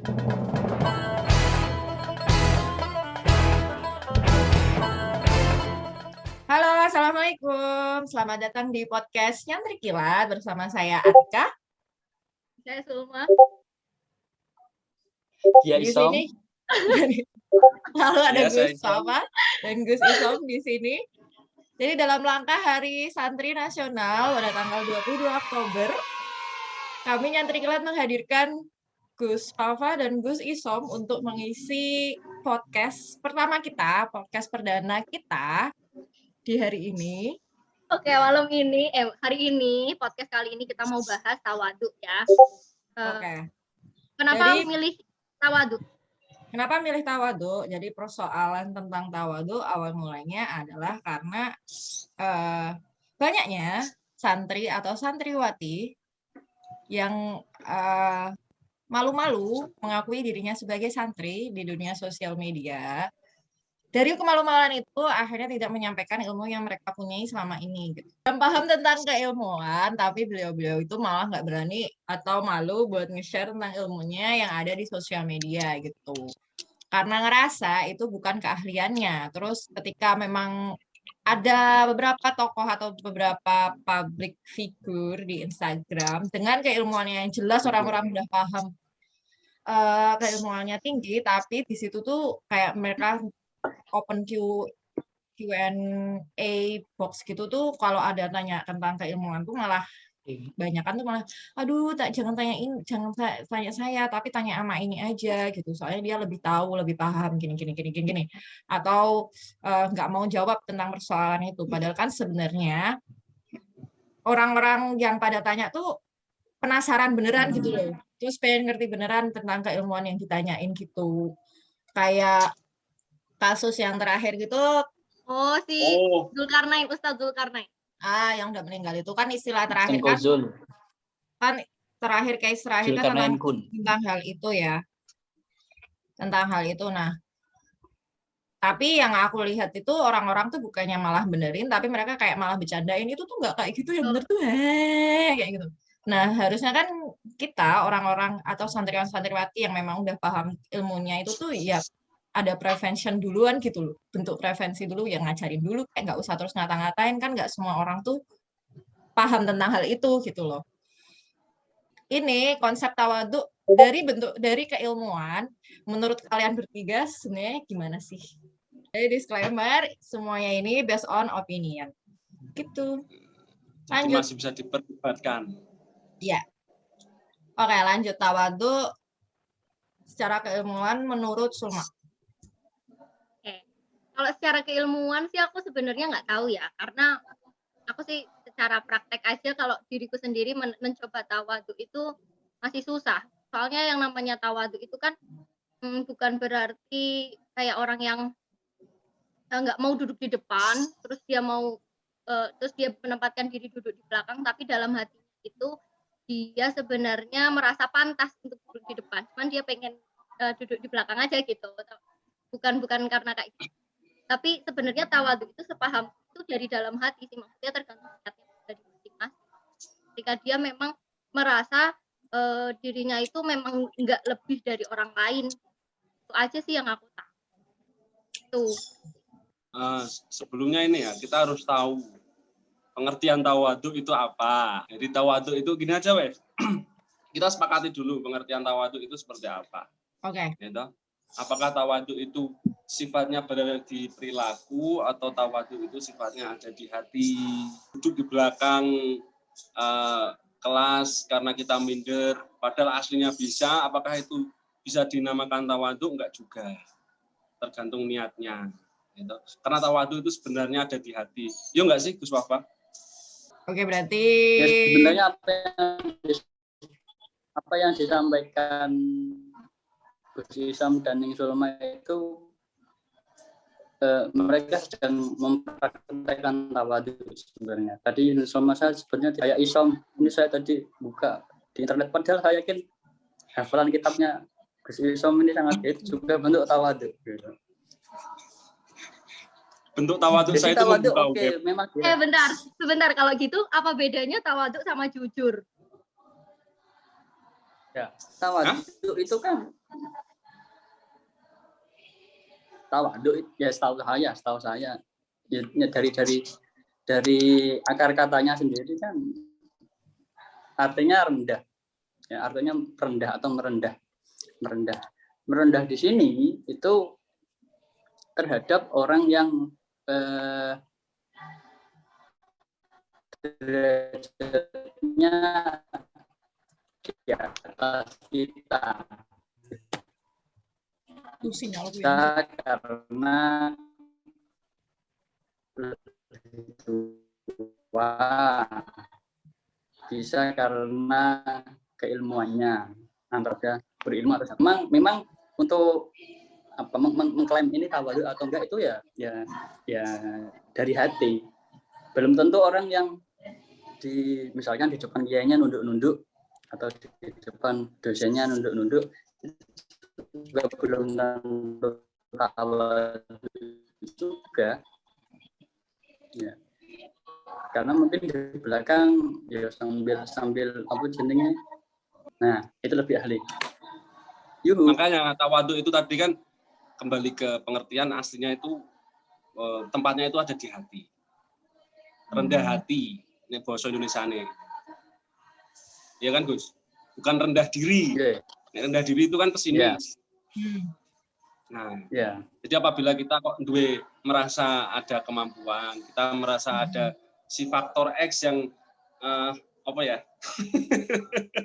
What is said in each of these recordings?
Halo, Assalamualaikum. Selamat datang di podcast Nyantri Kilat bersama saya Atika. Saya Sulma. Dia Di Isom. sini lalu ada Biasa Gus Isom. Papa dan Gus Isom di sini. Jadi dalam langkah Hari Santri Nasional pada tanggal 22 Oktober, kami Nyantri Kilat menghadirkan Gus Papa dan Gus Isom untuk mengisi podcast pertama kita, podcast perdana kita di hari ini. Oke, hari ini podcast kali ini kita mau bahas tawaduk ya. Oke. Kenapa Jadi- milih tawaduk? Kenapa milih tawaduk? Jadi persoalan tentang tawaduk awal mulanya adalah karena banyaknya santri atau santriwati yang malu-malu mengakui dirinya sebagai santri di dunia sosial media. Dari kemalu-maluan itu akhirnya tidak menyampaikan ilmu yang mereka punyai selama ini. Gitu. Dan paham tentang keilmuan, tapi beliau-beliau itu malah nggak berani atau malu buat nge-share tentang ilmunya yang ada di sosial media gitu. Karena ngerasa itu bukan keahliannya. Terus ketika memang ada beberapa tokoh atau beberapa public figure di Instagram dengan keilmuannya yang jelas orang-orang udah paham keilmuannya tinggi, tapi di situ tuh kayak mereka open Q&A box gitu tuh kalau ada tanya tentang keilmuan tuh malah banyakan tuh malah aduh jangan tanya saya tapi tanya sama ini aja gitu soalnya dia lebih tahu lebih paham gini atau nggak mau jawab tentang persoalan itu padahal kan sebenarnya orang-orang yang pada tanya tuh penasaran beneran gitu loh terus pengen ngerti beneran tentang keilmuan yang ditanyain gitu kayak kasus yang terakhir gitu Zulkarnain, Ustadz Zulkarnain. yang udah meninggal itu kan istilah terakhir kan Tengkozul. case terakhir kan tentang hal itu ya tentang hal itu. Nah tapi yang aku lihat itu orang-orang tuh bukannya malah benerin tapi mereka kayak malah bercandain itu tuh nggak kayak gitu yang bener tuh kayak gitu. Nah harusnya kan kita orang-orang atau santriwan-santriwati yang memang udah paham ilmunya itu tuh ya ada prevention duluan gitu loh, bentuk prevensi dulu yang ngajarin dulu kayak nggak usah terus ngata-ngatain kan nggak semua orang tuh paham tentang hal itu gitu loh. Ini konsep tawaduk dari keilmuan menurut kalian bertiga sebenarnya gimana sih? Jadi disclaimer semuanya ini based on opinion gitu. Jadi Lanjut. masih bisa diperdebatkan. Iya. Oke lanjut tawaduk secara keilmuan menurut Sulma. Kalau secara keilmuan sih aku sebenarnya nggak tahu ya, karena aku sih secara praktek aja kalau diriku sendiri mencoba tawaduk itu masih susah. Soalnya yang namanya tawaduk itu kan bukan berarti kayak orang yang nggak mau duduk di depan, terus dia menempatkan diri duduk di belakang, tapi dalam hati itu dia sebenarnya merasa pantas untuk duduk di depan, cuman dia pengen duduk di belakang aja gitu. Bukan karena kayak gitu. Tapi sebenarnya tawaduk itu sepaham itu dari dalam hati sih, maksudnya tergantung niatnya dari masing-masing. Ketika dia memang merasa dirinya itu memang nggak lebih dari orang lain, itu aja sih yang aku tahu. Tuh. Sebelumnya ini ya kita harus tahu pengertian tawaduk itu apa. Jadi tawaduk itu gini aja wes. Kita sepakati dulu pengertian tawaduk itu seperti apa. Oke. Gitu. Apakah tawaduk itu sifatnya berada di perilaku atau tawaduk itu sifatnya ada di hati, duduk di belakang kelas karena kita minder, padahal aslinya bisa, apakah itu bisa dinamakan tawaduk? Enggak juga, tergantung niatnya. Gitu. Karena tawaduk itu sebenarnya ada di hati. Iya enggak sih Gus Wafa? Oke berarti ya, sebenarnya apa yang disampaikan Gus Isom dan Ning Sulma itu mereka sedang mempraktikkan tawaduk sebenarnya. Tadi Sulma saya sebenarnya kayak Isom, ini saya tadi buka di internet padahal saya yakin hafalan kitabnya Gus Isom ini sangat itu juga bentuk tawaduk. Gitu. Bentuk tawaduk saya itu tawaduk, oke, memang. Sebentar kalau gitu apa bedanya tawaduk sama jujur? Ya, tawadhu itu kan tawadhu ya setahu saya ya dari akar katanya sendiri kan artinya rendah. Ya, artinya rendah atau merendah. Merendah di sini itu terhadap orang yang derajatnya di atas kita. Bisa karena tua, bisa karena keilmuannya, antara berilmu atau memang untuk apa mengklaim ini tawadhu atau enggak itu ya dari hati. Belum tentu orang yang misalkan di depan kiainya nunduk-nunduk atau di depan dosennya nunduk-nunduk juga belum tentu tawadhu juga. Ya. Karena mungkin di belakang ya sambil apa jenenge. Nah, itu lebih ahli. Makanya tawadhu itu tadi kan kembali ke pengertian aslinya itu tempatnya itu ada di hati. Rendah hati, ini bahasa Indonesia nih. Ya kan, Gus? Bukan rendah diri. Yeah. Rendah diri itu kan pesimis. Yeah. Nah, jadi apabila kita kok merasa ada kemampuan, kita merasa ada si faktor X yang apa ya?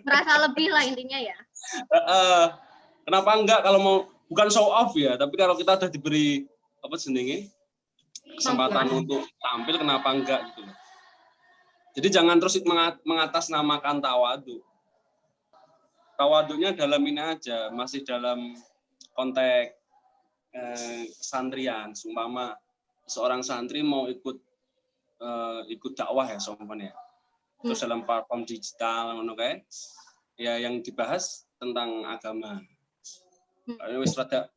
Merasa lebih lah intinya ya. Kenapa enggak kalau mau bukan show off ya, tapi kalau kita sudah diberi apa jenenge kesempatan untuk tampil, kenapa enggak gitu. Jadi jangan terus mengatasnamakan tawadhu. Tawadhunya dalam ini aja, masih dalam konteks kesantrian. Seumpama seorang santri mau ikut dakwah ya sompanya. Terus dalam platform digital ngono kae ya yang dibahas tentang agama. Kalau wis rada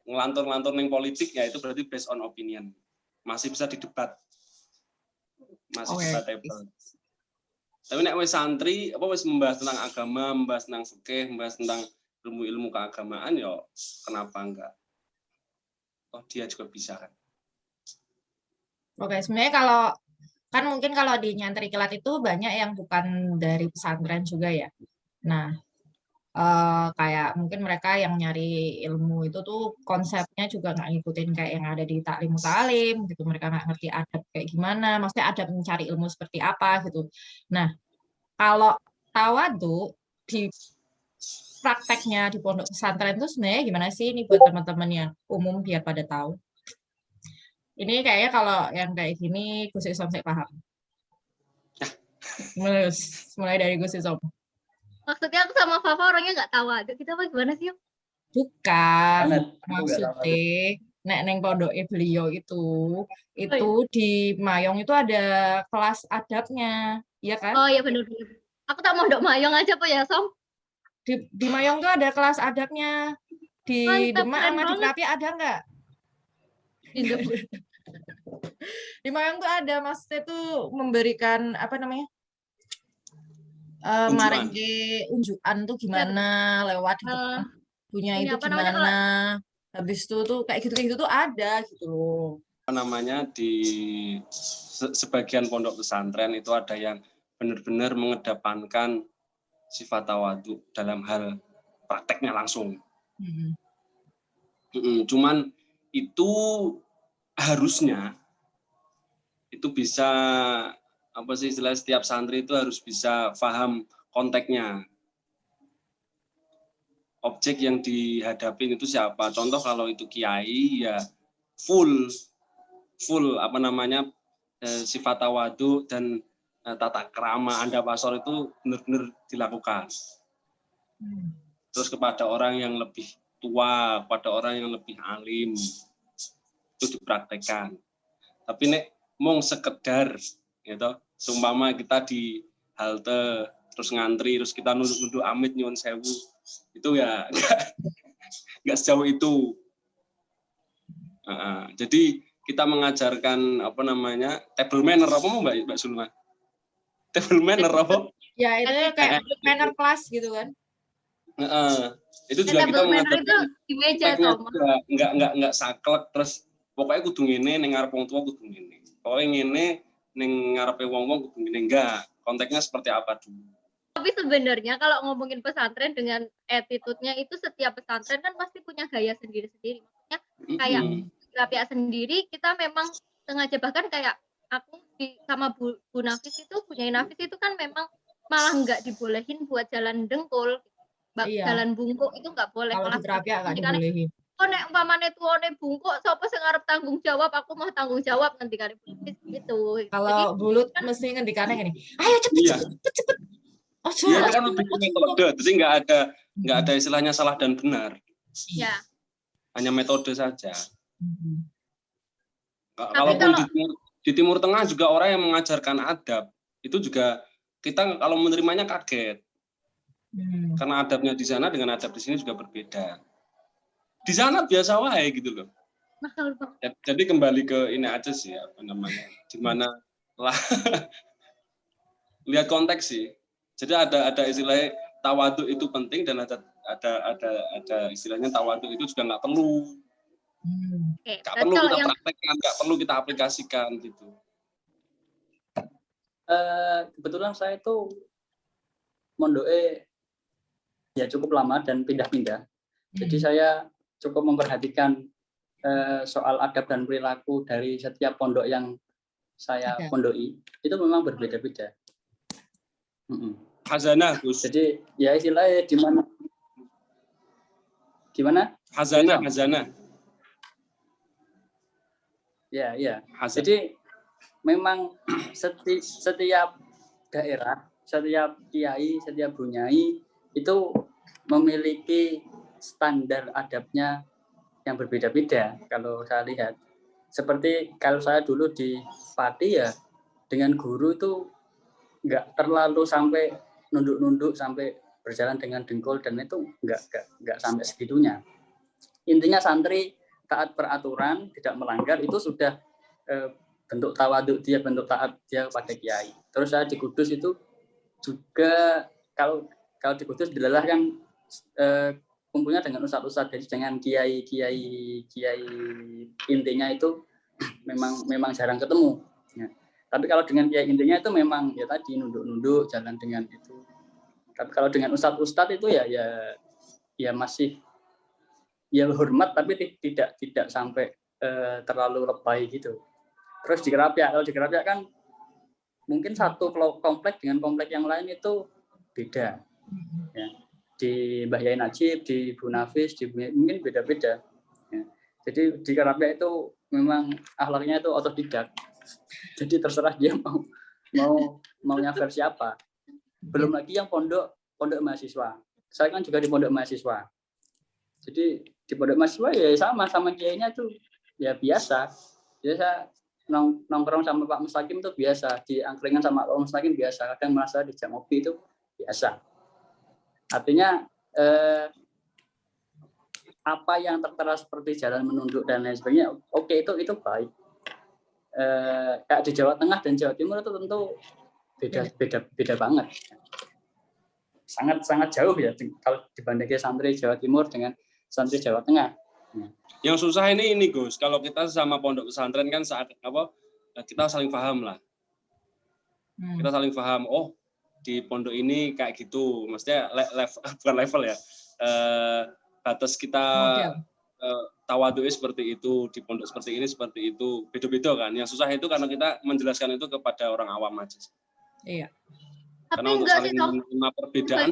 ngelantur-ngelantur ning politik ya itu berarti based on opinion. Masih bisa didebat. Masih debatable. Tapi nek wis santri apa wis membahas tentang agama, membahas tentang fikih, membahas tentang ilmu-ilmu keagamaan ya kenapa enggak? Oh, dia juga bisa kan. Oke, sebenarnya kalau kan mungkin kalau di nyantri kilat itu banyak yang bukan dari pesantren juga ya. Nah, kayak mungkin mereka yang nyari ilmu itu tuh konsepnya juga nggak ngikutin kayak yang ada di taklim talim gitu. Mereka nggak ngerti adab kayak gimana, maksudnya adab mencari ilmu seperti apa gitu. Nah, kalau tawadhu di prakteknya di pondok pesantren itu sebenarnya gimana sih ini buat teman-teman yang umum biar pada tahu. Ini kayaknya kalau yang kayak gini Gus Isom saya paham. Mulai dari Gus Isom. Maksudnya aku sama Fafa orangnya nggak tawadhu. Kita apa gimana sih? Bukan. Maksudnya nek neng pondoke beliau itu di Mayong itu ada kelas adabnya, iya kan? Oh iya benar. Aku tak mondok Mayong aja Pak ya, Som. Di Mayong tuh ada kelas adabnya. Di Demak sama di Krapi ada nggak? Di Mayong tuh ada, maksudnya tuh memberikan apa namanya? Marengke unjukan tuh gimana lewat gitu kan. Punya itu gimana. Habis itu tuh kayak gitu tuh ada gitu loh. Namanya di sebagian pondok pesantren itu ada yang benar-benar mengedepankan sifat tawadhu dalam hal prakteknya langsung. Cuman itu harusnya itu bisa apa sih istilah setiap santri itu harus bisa paham konteksnya. Objek yang dihadapin itu siapa? Contoh kalau itu kiai ya full apa namanya sifat tawadhu dan tata krama adab asor itu benar-benar dilakukan. Terus kepada orang yang lebih tua, pada orang yang lebih alim itu dipraktekkan. Tapi nek mung sekedar gitu, seumpama kita di halte terus ngantri terus kita nunduk-nunduk amit nyuwun sewu itu ya nggak sejauh itu. Jadi kita mengajarkan apa namanya table manner apa Mbak Sulma? Table manner apa? Ya itu kayak manner class gitu kan? Itu juga kita Table manner mengajarkan itu di meja tekniknya sama. juga enggak saklek terus pokoknya kudu ngene ning ngarep wong tua kudu ngene. Pokoknya ngene ning ngarepe wong-wong kudu ngene, enggak. Konteksnya seperti apa dulu. Tapi sebenarnya kalau ngomongin pesantren dengan attitude-nya itu setiap pesantren kan pasti punya gaya sendiri-sendiri. Maksudnya kayak Rapia sendiri kita memang sengaja, bahkan kayak aku sama Bu Nafis itu, Bu Nyai Nafis itu kan memang malah nggak dibolehin buat jalan dengkul, Iya. jalan bungkuk itu nggak boleh. Kalau di Malah Terapia nggak dibolehin. oh nek umpamane tuane bungkuk sapa sing arep tanggung jawab, aku mau tanggung jawab nanti kan gitu. Kalau bulut mesti ngendikannya gini, ayo cepet. Oh, Iya, itu kan lebih metode, jadi nggak ada istilahnya salah dan benar. Ya. Hanya metode saja. Tapi Kalaupun di Timur Tengah juga orang yang mengajarkan adab, itu juga kita kalau menerimanya kaget. Karena adabnya di sana dengan adab di sini juga berbeda. Di sana biasa wae gitu loh. Jadi kembali ke ini aja sih, apa namanya, di mana lah lihat konteks sih. Jadi ada istilahnya tawadhu itu penting dan ada istilahnya tawadhu itu juga nggak perlu. Nggak perlu kita praktekkan, nggak perlu kita aplikasikan gitu. Kebetulan saya itu mondoke ya cukup lama dan pindah-pindah. Jadi saya cukup memperhatikan soal adab dan perilaku dari setiap pondok yang saya pondoi. Itu memang berbeda-beda. Hazanah, Gus. Jadi ya istilahnya gimana? Hazanah. Ya. Jadi memang setiap daerah, setiap kiai, setiap bunyai itu memiliki standar adabnya yang berbeda-beda. Kalau saya lihat, seperti kalau saya dulu di Pati ya, dengan guru itu nggak terlalu sampai nunduk-nunduk sampai berjalan dengan dengkul, dan itu nggak sampai segitunya. Intinya santri taat peraturan, tidak melanggar, itu sudah bentuk tawaduk dia, bentuk taat dia kepada kiai. Terus saya di Kudus itu juga kalau di Kudus dilelah kan kumpulnya dengan ustadz-ustadz, jadi dengan kiai intinya itu memang jarang ketemu. Ya. Tapi kalau dengan kiai intinya itu memang ya tadi nunduk-nunduk jalan dengan itu. Tapi kalau dengan ustadz itu ya masih ya hormat, tapi tidak sampai terlalu lebay gitu. Terus di Kerapia, kalau di Kerapia kan mungkin satu komplek dengan komplek yang lain itu beda. Ya. Di Mbah Yai Najib, di Bu Nafis, mungkin beda-beda. Ya. Jadi di Kerapia itu memang akhlaknya itu otodidak. Jadi terserah dia maunya versi apa. Belum lagi yang pondok mahasiswa. Saya kan juga di pondok mahasiswa. Jadi di pondok mahasiswa ya sama kiainya tuh ya biasa. Jadi saya nongkrong sama Pak Mustaqim itu biasa, di angkringan sama Pak Mustaqim biasa, kadang merasa dijak ngopi itu biasa. Artinya apa yang tertera seperti jalan menunduk dan lain sebagainya, oke, itu baik. Kayak di Jawa Tengah dan Jawa Timur itu tentu beda banget. Sangat jauh ya kalau dibandingkan santri Jawa Timur dengan santri Jawa Tengah. Yang susah ini Gus, kalau kita sama pondok pesantren kan kita saling paham lah. Kita saling paham, oh di pondok ini kayak gitu, maksudnya bukan level ya, batas kita tawadhu'nya seperti itu, di pondok seperti ini seperti itu, beda-beda kan. Yang susah itu karena kita menjelaskan itu kepada orang awam aja. Iya. Karena untuk saling menerima perbedaan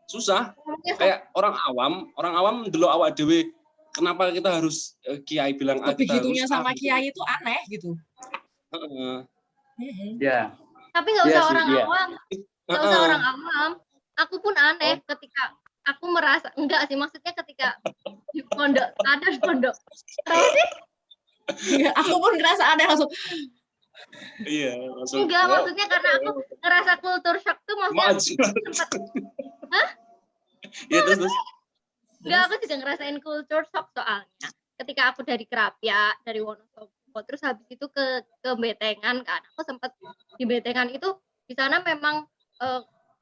susah. Kayak orang awam dulu awak dewe, kenapa kita harus kiai bilang A, kita harus sama kiai itu aneh gitu. Ya. Tapi nggak usah orang awam, nggak usah orang awam. Aku pun aneh ketika aku merasa enggak sih, maksudnya ketika di pondok tahu sih? Aku pun ngerasa aneh langsung. Iya, enggak, maksudnya karena aku ngerasa kultur shock tuh, maksudnya sempat. Hah? Iya, terus. Enggak, aku juga ngerasain culture shock soalnya. Ketika aku dari Kerapia, dari Wonosobo, terus habis itu ke Betengan kan. Aku sempat di Betengan itu, di sana memang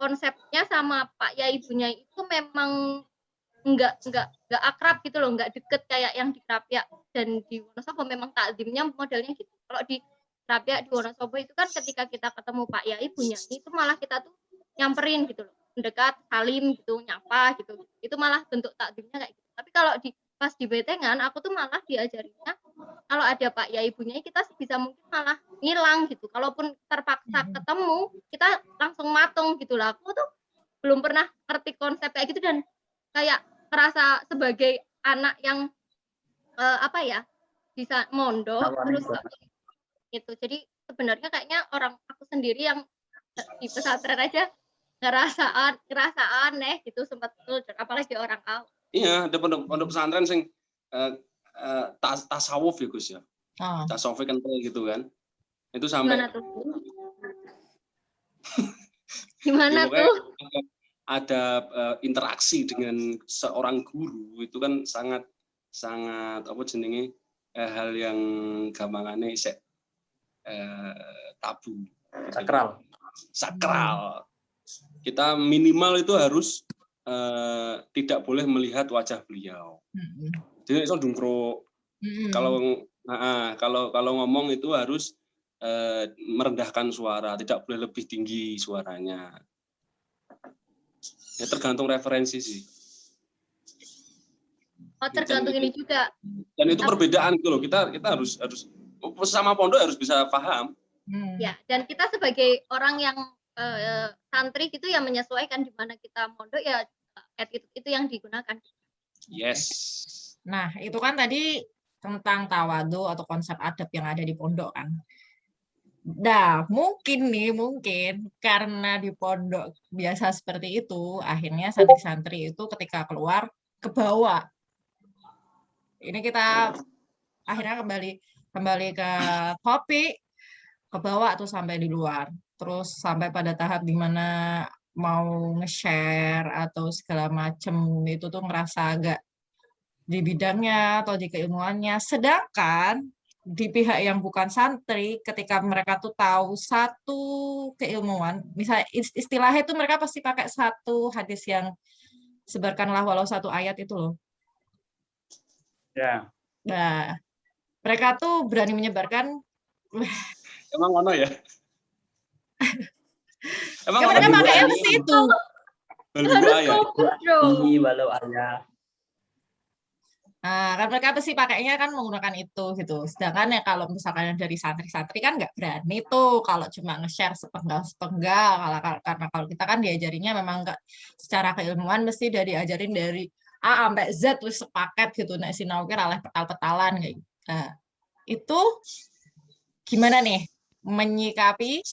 konsepnya sama Pak Yai Bunyai itu memang nggak akrab gitu loh, nggak deket kayak yang di Krapyak dan di Wonosobo. Memang takzimnya modelnya gitu. Kalau di Krapyak, di Wonosobo itu kan ketika kita ketemu Pak Yai Bunyai itu malah kita tuh nyamperin gitu loh, mendekat, salim gitu, nyapa gitu. Itu malah bentuk takzimnya kayak gitu. Tapi kalau pas di Betengan aku tuh malah diajarinnya kalau ada Pak Yai Bunyai kita bisa mungkin malah ngilang gitu. Kalaupun terpaksa ketemu kita langsung matung gitu lah. Aku tuh belum pernah ngerti konsep kayak gitu dan kayak merasa sebagai anak yang bisa mondok terus gitu. Jadi sebenarnya kayaknya orang aku sendiri yang di pesantren aja ngerasa aneh gitu, sempat apalagi orang awam. Iya, ada pondok pesantren sing tasawuf ya Gus ya. Tasawuf kan gitu kan. Itu sampai gimana tuh? Gimana ya, tuh? Ada interaksi dengan seorang guru itu kan sangat apa jenenge hal yang gampangannya tabu, sakral. Kita minimal itu harus tidak boleh melihat wajah beliau. Jadi iso dungkro. Kalau ngomong itu harus merendahkan suara, tidak boleh lebih tinggi suaranya. Ya tergantung referensi sih. Oh, tergantung ini juga. Dan itu perbedaan gitu loh. Kita harus sama pondok harus bisa paham. Ya, dan kita sebagai orang yang santri gitu ya menyesuaikan di mana kita mondok ya itu yang digunakan. Yes. Nah, itu kan tadi tentang tawadu atau konsep adab yang ada di pondok kan. Nah, mungkin karena di pondok biasa seperti itu, akhirnya santri-santri itu ketika keluar kebawa. Ini kita akhirnya kembali ke topik, kebawa tuh sampai di luar. Terus sampai pada tahap dimana mau nge-share atau segala macem itu tuh ngerasa agak di bidangnya atau di keilmuannya. Sedangkan di pihak yang bukan santri, ketika mereka tuh tahu satu keilmuan, misalnya istilahnya itu mereka pasti pakai satu hadis yang sebarkanlah walau satu ayat itu loh. Ya. Nah, mereka tuh berani menyebarkan. Emang mana ya? Emang mereka pakai MC itu. Walau ayat. Nah, kan mereka pasti pakainya kan menggunakan itu gitu. Sedangkan ya kalau misalkan dari santri-santri kan nggak berani tuh kalau cuma nge-share sepenggal-sepenggal. Karena kalau kita kan diajarinya memang nggak secara keilmuan mesti udah diajarin dari A sampai Z terus sepaket gitu. Nek sinau ki oleh petal-petalan kayak gitu. Nah, itu gimana nih menyikapi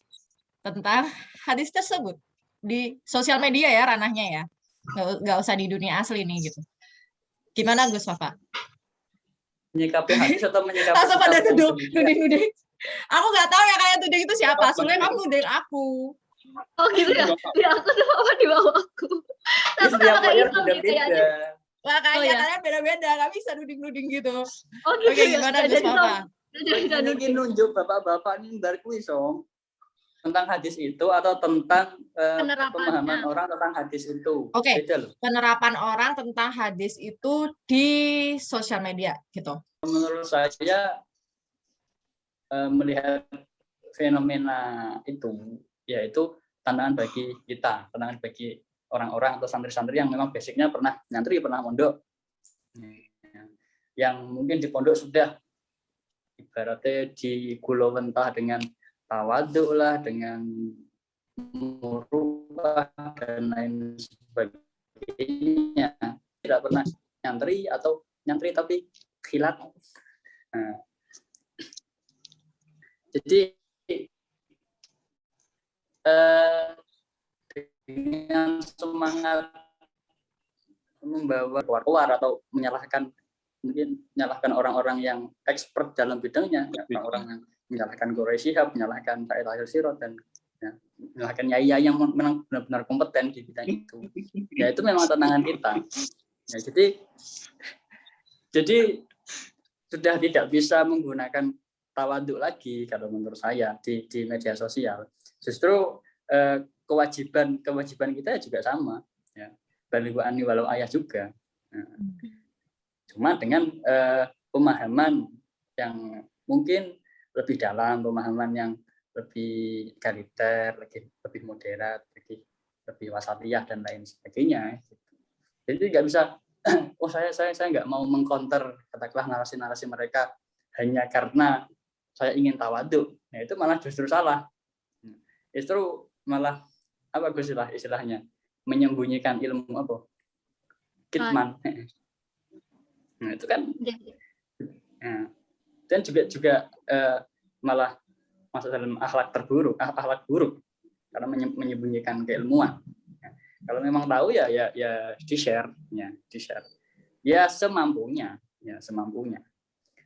tentang hadis tersebut di sosial media ya ranahnya ya. Nggak usah di dunia asli nih gitu. Gimana Gus Wafa? Menyikapi hadis atau menyikapi langsung pada nuding. Aku nggak tahu ya kayak tuding itu siapa. Soalnya kamu nuding aku. Oh gitu ya? Ya aku tuh apa di bawah aku. Tapi kalau kayak itu gitu ya. Makanya kalian beda-beda. Nggak bisa nuding gitu. Oh gitu. Oke, gimana Gus Wafa? Ini nunjuk bapak-bapak ini dari kuis tentang hadis itu atau tentang pemahaman orang tentang hadis itu. Oke, penerapan orang tentang hadis itu di sosial media gitu. Menurut saya melihat fenomena itu yaitu tantangan bagi kita, tantangan bagi orang-orang atau santri-santri yang memang basicnya pernah nyantri, pernah mondok, yang mungkin di pondok sudah ibaratnya digulawentah dengan tawaduk lah, dengan murubah dan lain sebagainya, tidak pernah nyantri atau nyantri tapi khilat. Jadi dengan semangat membawa keluar atau menyalahkan orang-orang yang expert dalam bidangnya, orang-orang yang menyalahkan Quraish Shihab, menyalahkan Said Akhil Sirot, dan menyalahkan yai yang memang benar-benar kompeten di bidang itu. Ya itu memang tantangan kita. Ya, jadi sudah tidak bisa menggunakan tawaduk lagi kalau menurut saya di media sosial. Justru kewajiban kita juga sama, ya. Balighu anni walau ayah juga. Nah, cuma dengan pemahaman yang mungkin lebih dalam, pemahaman yang lebih egaliter, lebih moderat, lebih wasatiyah dan lain sebagainya. Jadi nggak bisa, oh saya nggak mau mengcounter katakanlah narasi-narasi mereka hanya karena saya ingin tawadhu. Nah itu malah justru salah. Justru malah apa istilahnya menyembunyikan ilmu apa? Kitman. Nah itu kan. Nah, dan juga malah masuk dalam akhlak buruk karena menyembunyikan keilmuan. Kalau memang tahu ya di-share. Ya semampunya.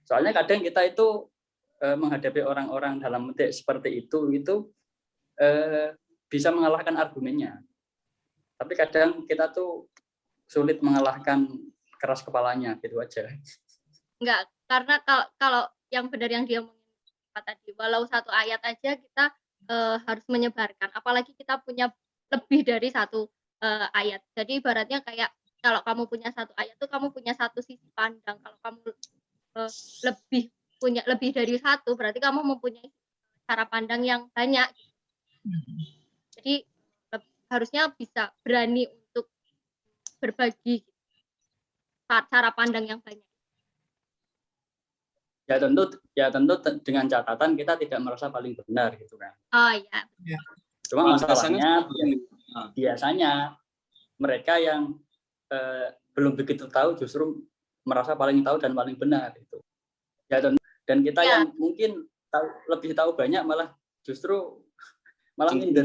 Soalnya kadang kita itu menghadapi orang-orang dalam titik seperti itu bisa mengalahkan argumennya. Tapi kadang kita tuh sulit mengalahkan keras kepalanya gitu aja. Enggak, karena kalau yang benar yang dia omongin tadi, walau satu ayat aja kita harus menyebarkan. Apalagi kita punya lebih dari satu ayat. Jadi ibaratnya kayak kalau kamu punya satu ayat tuh kamu punya satu sisi pandang. Kalau kamu punya lebih dari satu, berarti kamu mempunyai cara pandang yang banyak. Jadi harusnya bisa berani untuk berbagi cara pandang yang banyak. Ya tentu dengan catatan kita tidak merasa paling benar gitu kan. Oh iya. Cuma masalahnya biasanya mereka yang belum begitu tahu justru merasa paling tahu dan paling benar itu. Ya dan kita yang mungkin lebih tahu banyak malah justru minder,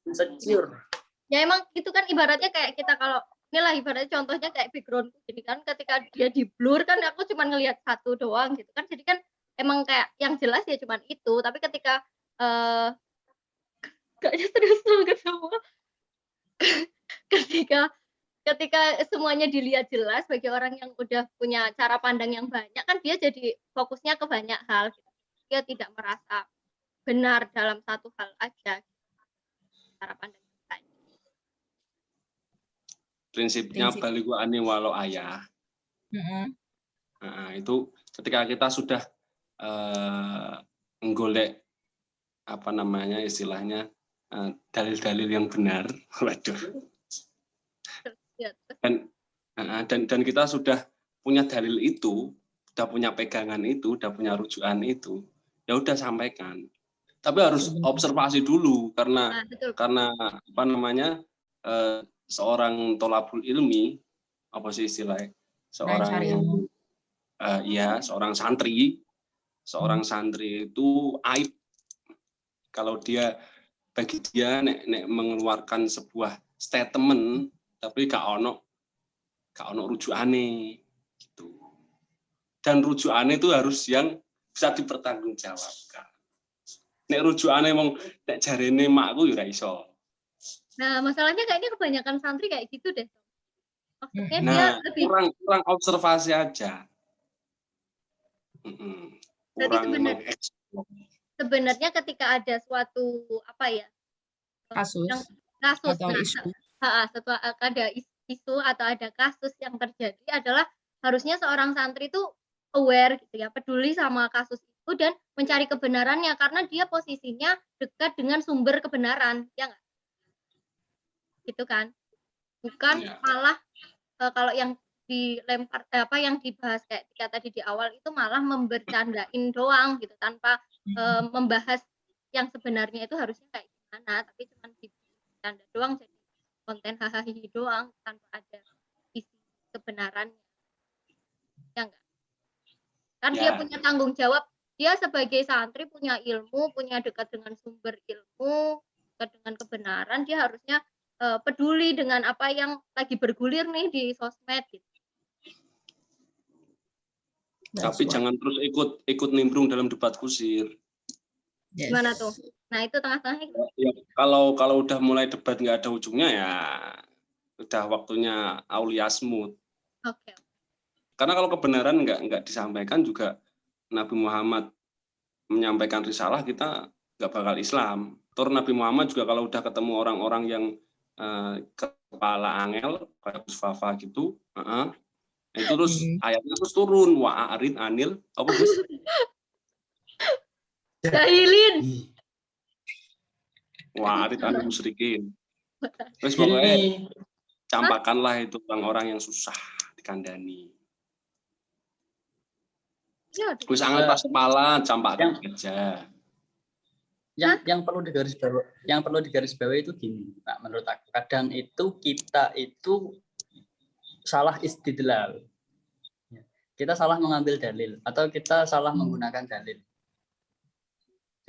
insecure. Ya emang itu kan ibaratnya kayak kita kalau inilah ibaratnya contohnya kayak background. Jadi kan ketika dia di blur kan aku cuma ngelihat satu doang gitu kan. Jadi kan emang kayak yang jelas ya cuma itu. Tapi ketika kayaknya serius banget semua. ketika semuanya dilihat jelas bagi orang yang udah punya cara pandang yang banyak kan dia jadi fokusnya ke banyak hal gitu. Dia tidak merasa benar dalam satu hal aja cara pandang kita. Prinsipnya balighu anni walau ayah. Nah, itu ketika kita sudah menggolek apa namanya istilahnya dalil-dalil yang benar, waduh. Dan kita sudah punya dalil itu, sudah punya pegangan itu, sudah punya rujukan itu, ya udah sampaikan. Tapi harus observasi dulu karena apa namanya seorang tolabul ilmi apa sih istilahnya seorang santri itu aib kalau bagi dia nek mengeluarkan sebuah statement tapi gak ono rujukane gitu. Dan rujukane itu harus yang bisa dipertanggungjawabkan. Nek rujukane wong nek jarene makku ya ora iso. Nah, masalahnya kayaknya kebanyakan santri kayak gitu deh. Maksudnya dia lebih kurang observasi aja. Kurang sebenarnya ketika ada suatu kasus atau isu. Ada isu atau ada kasus yang terjadi adalah harusnya seorang santri itu aware gitu ya, peduli sama kasus itu dan mencari kebenarannya karena dia posisinya dekat dengan sumber kebenaran, ya nggak? Gitu kan? Bukan malah kalau yang dilempar yang dibahas kayak tadi di awal itu malah membercandain doang gitu tanpa membahas yang sebenarnya itu harusnya kayak gimana, tapi cuma bercanda doang jadi konten hahaha doang tanpa ada isi kebenarannya. Ya enggak? Kan dia punya tanggung jawab, dia sebagai santri punya ilmu, punya dekat dengan sumber ilmu, dekat dengan kebenaran, dia harusnya peduli dengan apa yang lagi bergulir nih di sosmed gitu. Tapi jangan terus ikut nimbrung dalam debat kusir. Gimana tuh? Nah itu tengah-tengah itu. Ya, kalau udah mulai debat nggak ada ujungnya ya udah waktunya aulia smooth. Oke. Karena kalau kebenaran nggak disampaikan juga Nabi Muhammad menyampaikan risalah kita nggak bakal Islam. Tur Nabi Muhammad juga kalau udah ketemu orang-orang yang kepala angel kayak Gus Fafa gitu, itu terus ayatnya terus turun wa'arid anil apa Gus? Jahilin. Wa'arid anil musyrikin. Terus pokoknya campakanlah itu orang-orang yang susah dikandani. Ya, Wis angel pas kepala campak aja. Yang perlu digarisbawahi itu gini, Pak, menurut aku kadang itu kita itu salah istidlal. Kita salah mengambil dalil atau kita salah menggunakan dalil.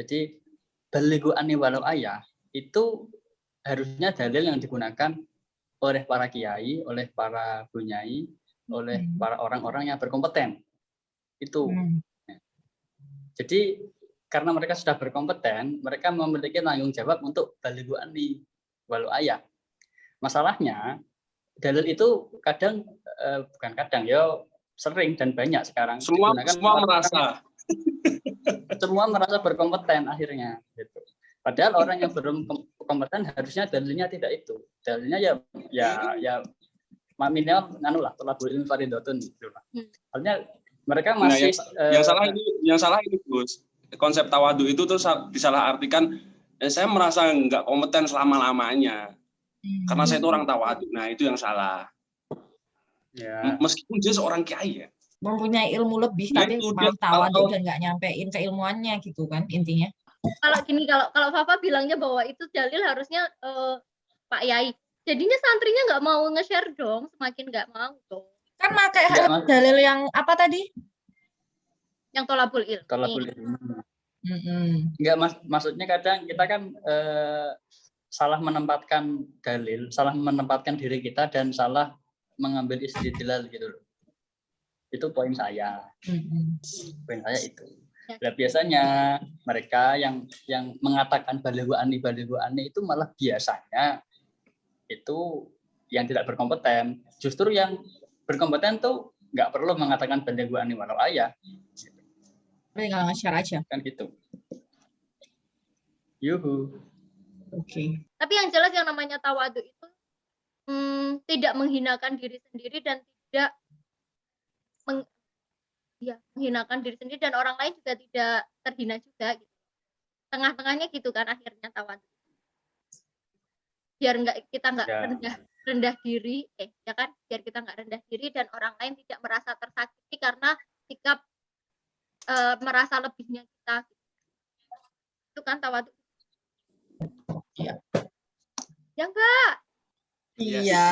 Jadi balighu anni walau ayah itu harusnya dalil yang digunakan oleh para kiai, oleh para bunyai, oleh para orang-orang yang berkompeten. Itu. Jadi karena mereka sudah berkompeten, mereka memiliki tanggung jawab untuk balighu anni walau ayah. Masalahnya dalil itu kadang bukan kadang ya sering dan banyak sekarang semua merasa semua merasa berkompeten akhirnya gitu. Padahal orang yang belum kompeten harusnya dalilnya tidak itu. Dalilnya ya minimal lah tolabul ilmi fardhatun gitu lah. Artinya mereka masih yang salah ini Gus. Konsep tawadu itu terus disalahartikan saya merasa nggak kompeten selama-lamanya. Karena saya itu orang tawadu. Nah, itu yang salah. Ya. Meskipun dia seorang kiai ya. Mempunyai ilmu lebih tapi malah tawadu dan nggak nyampein keilmuannya gitu kan intinya. Kalau gini, kalau Fafa bilangnya bahwa itu dalil harusnya Pak Yai. Jadinya santrinya nggak mau nge-share dong, semakin nggak mau dong. Kan pakai dalil yang apa tadi? Yang tolabul ilmi. Tolabul ilmi. Enggak, maksudnya kadang kita kan salah menempatkan dalil, salah menempatkan diri kita dan salah mengambil istidlal gitu loh. Itu poin saya. Poin saya itu. Nah, biasanya mereka yang mengatakan balighu anni itu malah biasanya itu yang tidak berkompeten. Justru yang berkompeten tuh nggak perlu mengatakan balighu anni walau ayah. Tinggal nge-share aja. Kan gitu. Yuhu. Oke. Tapi yang jelas yang namanya tawadu itu tidak menghinakan diri sendiri dan tidak menghinakan diri sendiri dan orang lain juga tidak terhina juga. Gitu. Tengah-tengahnya gitu kan akhirnya tawadu. Biar kita nggak rendah diri, ya kan? Biar kita nggak rendah diri dan orang lain tidak merasa tersakiti karena sikap merasa lebihnya kita. Itu kan tawadu. Iya. Ya enggak? Iya.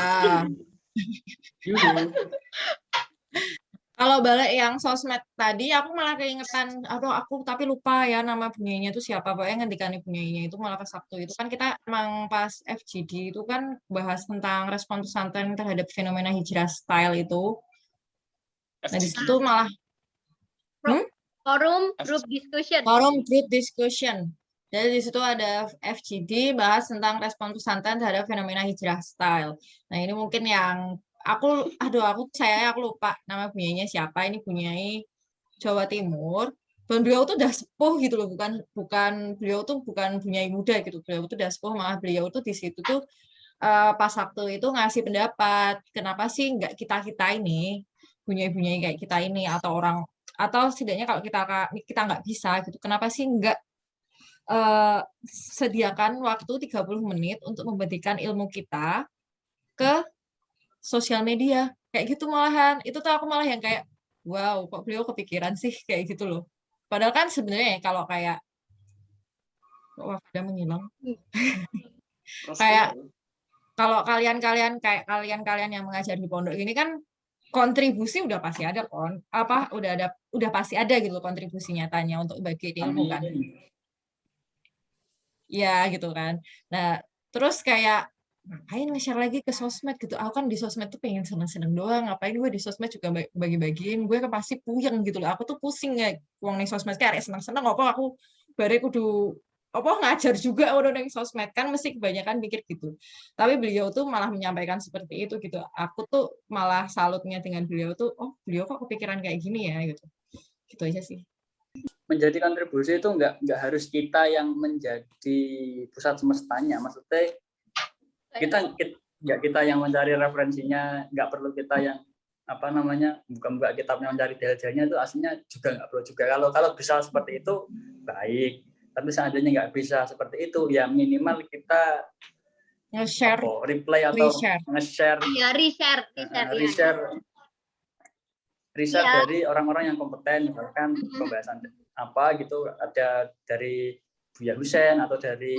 Kalau balik yang sosmed tadi, aku malah keingetan, aku tapi lupa ya nama bunyainya itu siapa, pokoknya ngendikan bunyainya itu malah pas Sabtu itu kan kita emang pas FGD itu kan bahas tentang respon pesantren terhadap fenomena hijrah style itu. Nah di situ malah forum group discussion. Forum group discussion. Jadi di situ ada FGD bahas tentang respon pesantren terhadap fenomena hijrah style. Nah ini mungkin yang aku lupa nama bunyainya siapa. Ini bunyai Jawa Timur. Dan beliau tuh udah sepuh gitu loh, bukan beliau tuh bukan bunyai muda gitu. Beliau tuh udah sepuh, malah beliau tuh di situ tuh pas waktu itu ngasih pendapat. Kenapa sih nggak kita ini bunyai-bunyai kayak kita ini atau setidaknya kalau kita nggak bisa gitu. Kenapa sih nggak sediakan waktu 30 menit untuk memberikan ilmu kita ke sosial media kayak gitu malahan. Itu tuh aku malah yang kayak wow, kok beliau kepikiran sih kayak gitu loh. Padahal kan sebenarnya kalau kayak ada menghilang. Kayak kalau kalian yang mengajar di pondok ini kan kontribusi udah pasti ada udah pasti ada gitu kontribusi nyatanya untuk bagi ilmu kan. Ya gitu kan. Nah, terus kayak ngapain nge-share lagi ke sosmed gitu. Aku kan di sosmed tuh pengen seneng-seneng doang. Ngapain gue di sosmed juga bagi-bagiin. Gue kan pasti puyeng gitu loh. Aku tuh pusing ya. Uang nih sosmed kayak seneng-seneng. Aku bare kudu ngajar juga udah ning sosmed kan mesti kebanyakan mikir gitu. Tapi beliau tuh malah menyampaikan seperti itu gitu. Aku tuh malah salutnya dengan beliau tuh, beliau kok kepikiran kayak gini ya gitu. Gitu aja sih. menjadi kontribusi itu nggak harus kita yang menjadi pusat semestanya. Maksudnya kita yang mencari referensinya, nggak perlu kita yang buka kitabnya mencari dalilnya, itu aslinya juga nggak perlu juga. Kalau bisa seperti itu baik, tapi seandainya nggak bisa seperti itu, ya minimal kita nge-share, reply atau nge-share, riset dari orang-orang yang kompeten, misalkan pembahasan apa gitu, ada dari Buya Husein atau dari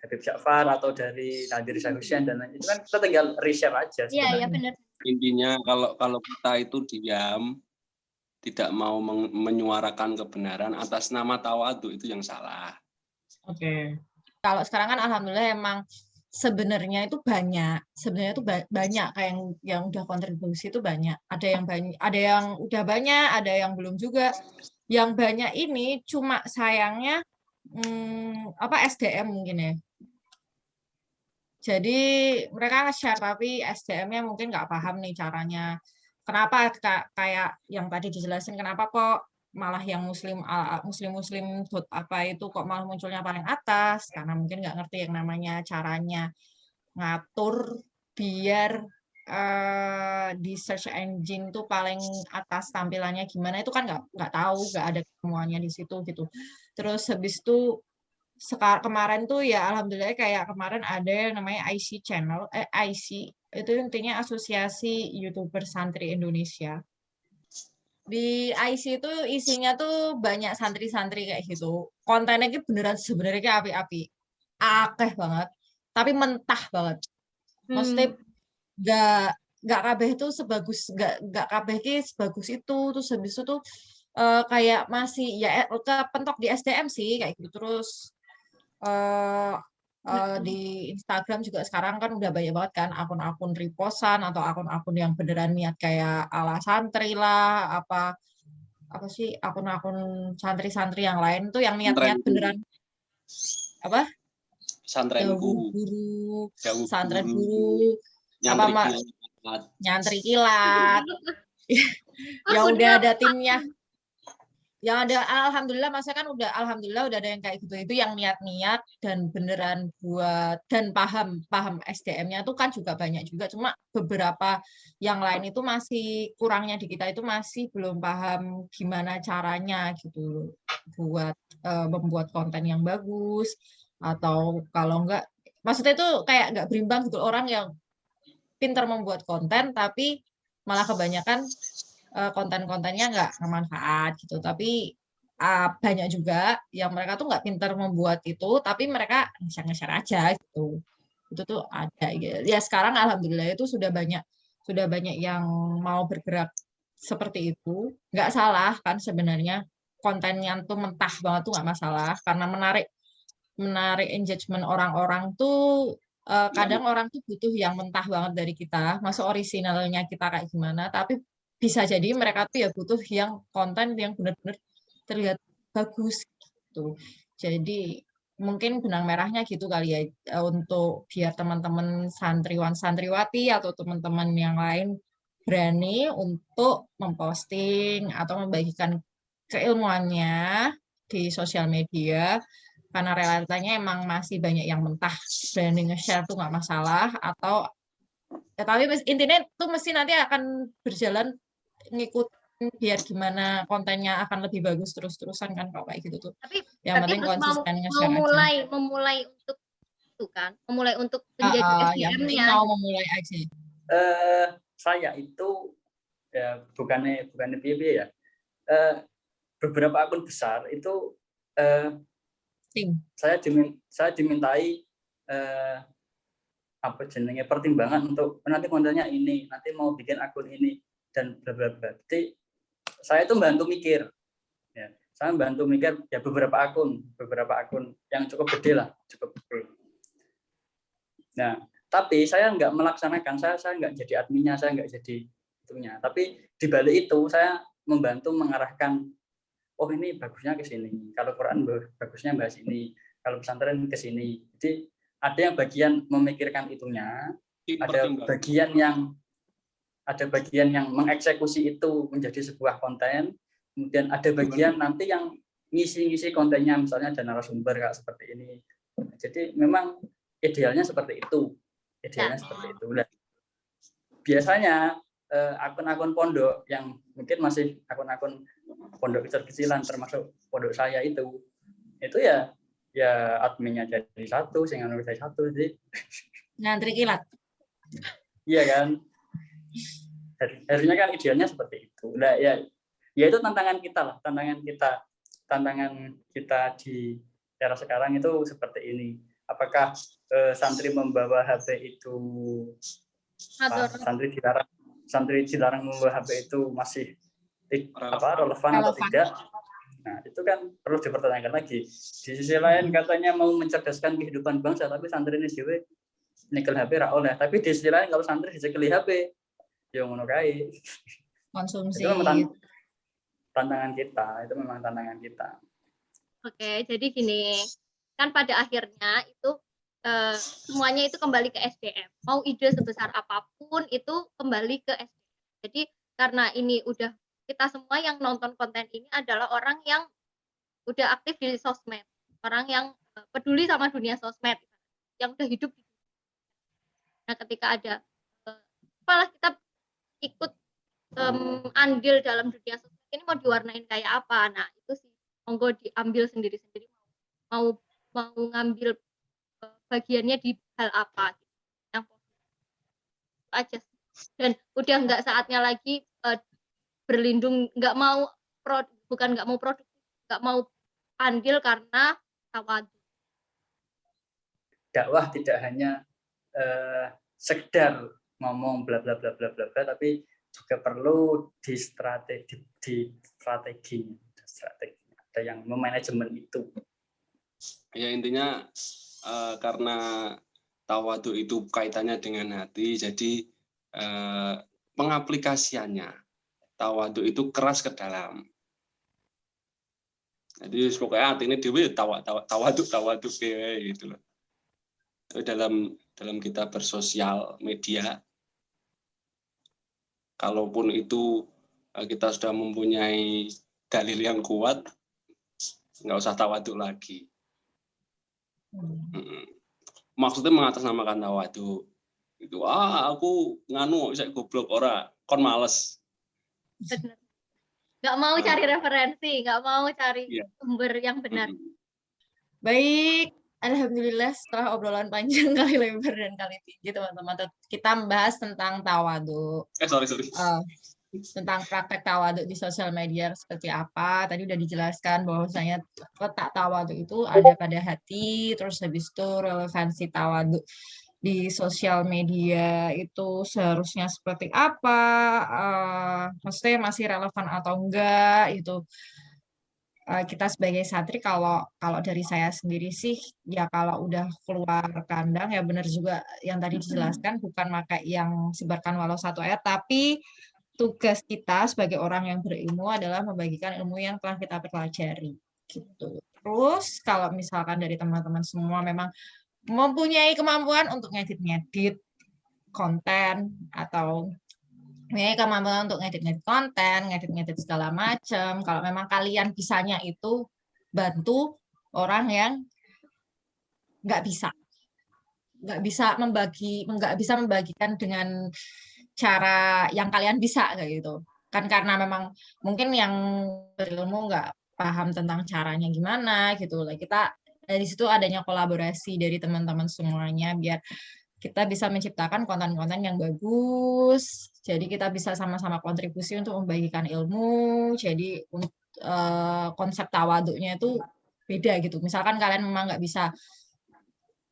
Habib Ja'far atau dari Nadir Shah Hussein, dan itu kan kita tinggal riset aja. Iya benar. Intinya kalau kita itu diam, tidak mau menyuarakan kebenaran atas nama tawadu, itu yang salah. Oke. Kalau sekarang kan alhamdulillah emang sebenarnya itu banyak kayak yang udah kontribusi itu banyak. Ada yang udah banyak, ada yang belum juga. Yang banyak ini cuma sayangnya SDM mungkin ya. Jadi mereka nge-share tapi SDM-nya mungkin nggak paham nih caranya. Kenapa kayak yang tadi dijelasin, kenapa kok malah yang muslim apa itu kok malah munculnya paling atas, karena mungkin nggak ngerti yang namanya caranya ngatur biar di search engine tuh paling atas tampilannya gimana, itu kan nggak tahu, nggak ada semuanya di situ gitu. Terus habis itu kemarin tuh ya alhamdulillah kayak kemarin ada yang namanya IC channel, IC itu intinya Asosiasi YouTuber Santri Indonesia. Di IC itu isinya tuh banyak santri-santri kayak gitu. Kontennya itu beneran sebenarnya api-api, akeh banget, tapi mentah banget. Maksudnya nggak kabeh itu sebagus nggak kabeh sebagus itu. Terus habis itu tuh kayak masih ya kepentok di SDM sih kayak gitu. Terus di Instagram juga sekarang kan udah banyak banget kan akun-akun reposan atau akun-akun yang beneran niat kayak ala santri lah, apa sih akun-akun santri-santri yang lain tuh yang niat-niat beneran apa? Santrenku, santren guru, nyantri kilat. Ya udah ada timnya. Yang ada alhamdulillah alhamdulillah udah ada yang kayak gitu, itu yang niat-niat dan beneran buat dan paham SDM-nya tuh kan juga banyak juga, cuma beberapa yang lain itu masih kurangnya di kita itu masih belum paham gimana caranya gitu buat membuat konten yang bagus, atau kalau enggak maksudnya itu kayak nggak berimbang gitu, orang yang pintar membuat konten tapi malah kebanyakan konten-kontennya nggak bermanfaat gitu. Tapi banyak juga yang mereka tuh nggak pintar membuat itu, tapi mereka nge-share aja gitu. Itu tuh ada ya. Sekarang alhamdulillah itu sudah banyak yang mau bergerak seperti itu. Nggak salah kan sebenarnya, kontennya tuh mentah banget tuh nggak masalah, karena menarik engagement orang-orang tuh. Kadang orang tuh butuh yang mentah banget dari kita, masuk originalnya kita kayak gimana, tapi bisa jadi mereka tuh ya butuh yang konten yang benar-benar terlihat bagus gitu. Jadi mungkin benang merahnya gitu kali ya, untuk biar teman-teman santriwan santriwati atau teman-teman yang lain berani untuk memposting atau membagikan keilmuannya di sosial media, karena realitanya emang masih banyak yang mentah. Berani nge-share tuh nggak masalah, atau ya, tapi intinya tuh mesti nanti akan berjalan ngikutin biar gimana kontennya akan lebih bagus terus-terusan kan kalau kayak gitu tuh. Tapi yang penting konsisten nge-share aja. Memulai untuk itu kan, memulai untuk menjadi SDM-nya. Mau memulai aja. Saya itu ya bukannya piye ya. Beberapa akun besar itu saya dimintai pertimbangan untuk nanti kontennya ini, nanti mau bikin akun ini dan bla bla bla. Jadi saya itu bantu mikir, ya. Saya bantu mikir ya beberapa akun yang cukup gede lah, cukup gede. Nah, tapi saya nggak melaksanakan, saya nggak jadi adminnya, saya nggak jadi itunya. Tapi di balik itu saya membantu mengarahkan, oh ini bagusnya ke sini, kalau Quran bagusnya bahas ini, kalau pesantren ke sini. Jadi ada yang bagian memikirkan itunya, ada bagian yang mengeksekusi itu menjadi sebuah konten, kemudian ada bagian nanti yang ngisi-ngisi kontennya, misalnya ada narasumber Kak seperti ini. Jadi memang idealnya seperti itu. Nah, biasanya akun-akun pondok yang mungkin masih akun-akun pondok kecil-kecilan termasuk pondok saya itu ya adminnya jadi satu, sing anu jadi satu sih. Ngantri kilat. Iya kan. Harusnya kan idealnya seperti itu. Nah, ya itu tantangan kita di era sekarang itu seperti ini. Apakah santri membawa HP itu santri dilarang membawa HP itu masih relevan atau tidak? Nah, itu kan perlu dipertanyakan lagi. Di sisi lain katanya mau mencerdaskan kehidupan bangsa, tapi santri ini dhewe nyekel HP ra oleh. Tapi di sisi lain kalau santri dicekeli HP, ya ngono kae. Konsumsi. Itu memang tantangan kita. Oke, jadi gini, kan pada akhirnya itu semuanya itu kembali ke SDM. Mau ide sebesar apapun itu kembali ke SDM. Jadi karena ini udah kita semua yang nonton konten ini adalah orang yang udah aktif di sosmed, orang yang peduli sama dunia sosmed, yang udah hidup. Nah, ketika ada apalah kita ikut andil dalam dunia sosmed ini mau diwarnain kayak apa? Nah, itu sih monggo diambil sendiri-sendiri mau ngambil bagiannya di hal apa yang positif aja. Dan udah nggak saatnya lagi berlindung, nggak mau produktif, nggak mau andil karena tawadu. Dakwah tidak hanya sekedar ngomong bla bla bla bla bla bla, tapi juga perlu di strategi ada yang memanajemen itu. Ya intinya karena tawadu itu kaitannya dengan hati, jadi pengaplikasiannya tawadu itu keras ke dalam. Jadi pokoknya hati ini dewe tawadu gitu loh. Dalam kita bersosial media, kalaupun itu kita sudah mempunyai dalil yang kuat, nggak usah tawadu lagi. Maksudnya mengatasnamakan tawadu itu aku nganu bisa goblok ora kon males. Benar. Nggak mau cari referensi, nggak mau cari sumber yang benar. Baik, alhamdulillah setelah obrolan panjang kali lebar dan kali tinggi teman-teman, kita membahas tentang tawadu. Sorry. Tentang praktek tawadu di sosial media seperti apa. Tadi udah dijelaskan bahwasanya letak tawadu itu ada pada hati, terus habis itu relevansi tawadu di sosial media itu seharusnya seperti apa, maksudnya masih relevan atau enggak itu. Kita sebagai santri kalau dari saya sendiri sih ya kalau udah keluar kandang ya benar juga yang tadi dijelaskan, bukan pakai yang sebarkan walau satu ayat, tapi tugas kita sebagai orang yang berilmu adalah membagikan ilmu yang telah kita pelajari gitu. Terus kalau misalkan dari teman-teman semua memang mempunyai kemampuan untuk ngedit konten atau kemampuan untuk ngedit konten, ngedit segala macam. Kalau memang kalian bisanya itu bantu orang yang nggak bisa membagikan dengan cara yang kalian bisa kayak gitu. Kan karena memang mungkin yang berilmu nggak paham tentang caranya gimana gitu. Lah kita dari situ adanya kolaborasi dari teman-teman semuanya biar kita bisa menciptakan konten-konten yang bagus. Jadi kita bisa sama-sama kontribusi untuk membagikan ilmu. Jadi konsep tawaduknya itu beda gitu. Misalkan kalian memang nggak bisa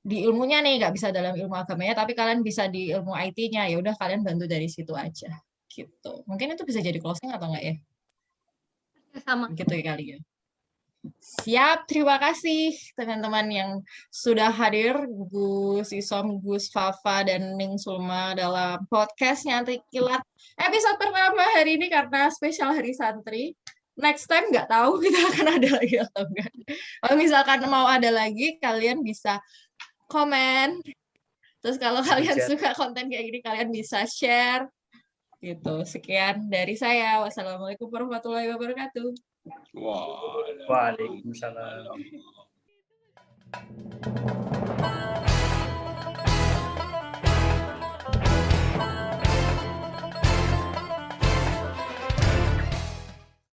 di ilmunya nih, nggak bisa dalam ilmu agamanya, tapi kalian bisa di ilmu IT-nya, ya udah kalian bantu dari situ aja. Gitu. Mungkin itu bisa jadi closing atau enggak ya? Sama. Gitu ya kali ya. Siap, terima kasih teman-teman yang sudah hadir, Gus Isom, Gus Fafa, dan Ning Sulma dalam podcast Nyantri Kilat episode pertama hari ini karena spesial Hari Santri. Next time nggak tahu kita akan ada lagi atau enggak. Kalau misalkan mau ada lagi, kalian bisa komen. Terus kalau kalian suka konten kayak gini, kalian bisa share Gitu. Sekian dari saya. Wassalamualaikum warahmatullahi wabarakatuh. Wah. Waalaikumsalam.